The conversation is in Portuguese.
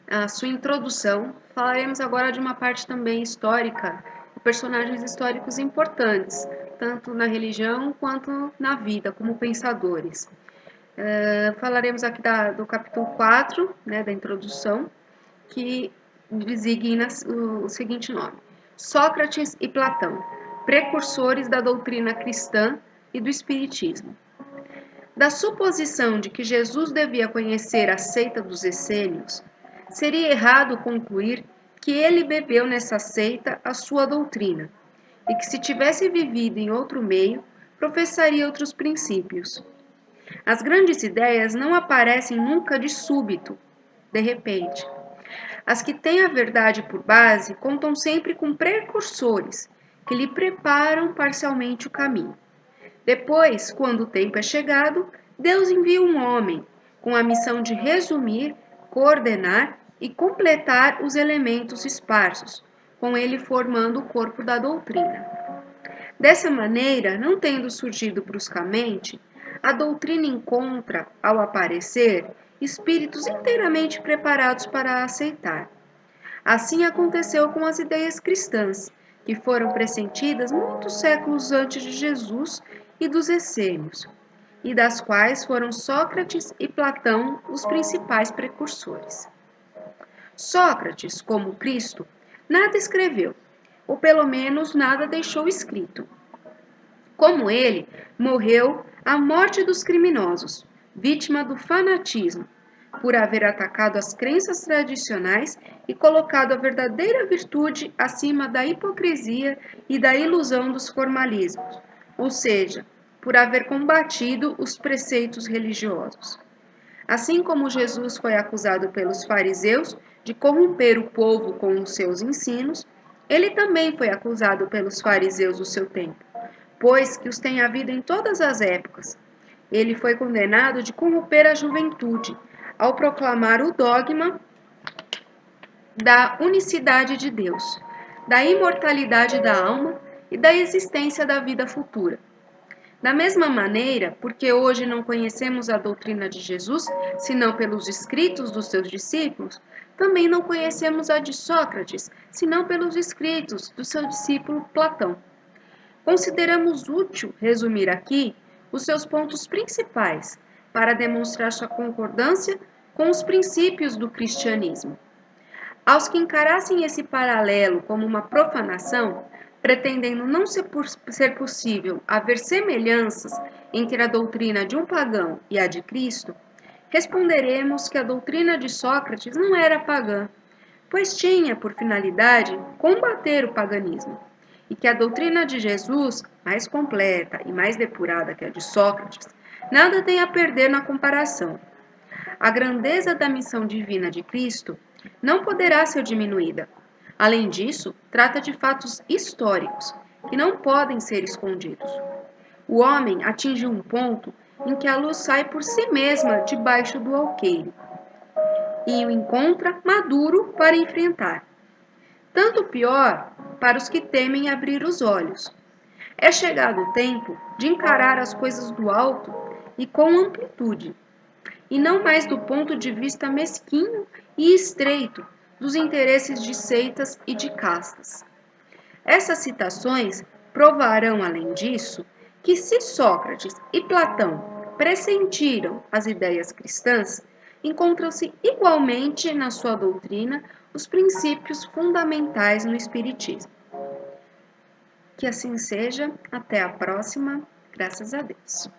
a sua introdução, falaremos agora de uma parte também histórica, de personagens históricos importantes, tanto na religião quanto na vida, como pensadores. Falaremos aqui do capítulo 4, né, da introdução, que designa o seguinte nome: Sócrates e Platão, precursores da doutrina cristã e do espiritismo. Da suposição de que Jesus devia conhecer a seita dos essênios, seria errado concluir que ele bebeu nessa seita a sua doutrina, e que se tivesse vivido em outro meio, professaria outros princípios. As grandes ideias não aparecem nunca de súbito, de repente. As que têm a verdade por base contam sempre com precursores, que lhe preparam parcialmente o caminho. Depois, quando o tempo é chegado, Deus envia um homem com a missão de resumir, coordenar e completar os elementos esparsos, com ele formando o corpo da doutrina. Dessa maneira, não tendo surgido bruscamente, a doutrina encontra, ao aparecer, espíritos inteiramente preparados para a aceitar. Assim aconteceu com as ideias cristãs, que foram pressentidas muitos séculos antes de Jesus e dos essênios, e das quais foram Sócrates e Platão os principais precursores. Sócrates, como Cristo, nada escreveu, ou pelo menos nada deixou escrito. Como ele, morreu a morte dos criminosos, vítima do fanatismo, por haver atacado as crenças tradicionais e colocado a verdadeira virtude acima da hipocrisia e da ilusão dos formalismos, ou seja, por haver combatido os preceitos religiosos. Assim como Jesus foi acusado pelos fariseus de corromper o povo com os seus ensinos, ele também foi acusado pelos fariseus do seu tempo, pois que os tem havido em todas as épocas. Ele foi condenado de corromper a juventude, ao proclamar o dogma da unicidade de Deus, da imortalidade da alma e da existência da vida futura. Da mesma maneira, porque hoje não conhecemos a doutrina de Jesus, senão pelos escritos dos seus discípulos, também não conhecemos a de Sócrates, senão pelos escritos do seu discípulo Platão. Consideramos útil resumir aqui os seus pontos principais para demonstrar sua concordância com os princípios do cristianismo. Aos que encarassem esse paralelo como uma profanação, pretendendo não ser possível haver semelhanças entre a doutrina de um pagão e a de Cristo, responderemos que a doutrina de Sócrates não era pagã, pois tinha por finalidade combater o paganismo, e que a doutrina de Jesus, mais completa e mais depurada que a de Sócrates, nada tem a perder na comparação. A grandeza da missão divina de Cristo não poderá ser diminuída. Além disso, trata de fatos históricos que não podem ser escondidos. O homem atinge um ponto em que a luz sai por si mesma debaixo do alqueire e o encontra maduro para enfrentar. Tanto pior para os que temem abrir os olhos. É chegado o tempo de encarar as coisas do alto e com amplitude, e não mais do ponto de vista mesquinho e estreito dos interesses de seitas e de castas. Essas citações provarão, além disso, que se Sócrates e Platão pressentiram as ideias cristãs, encontram-se igualmente na sua doutrina os princípios fundamentais no Espiritismo. Que assim seja, até a próxima, graças a Deus.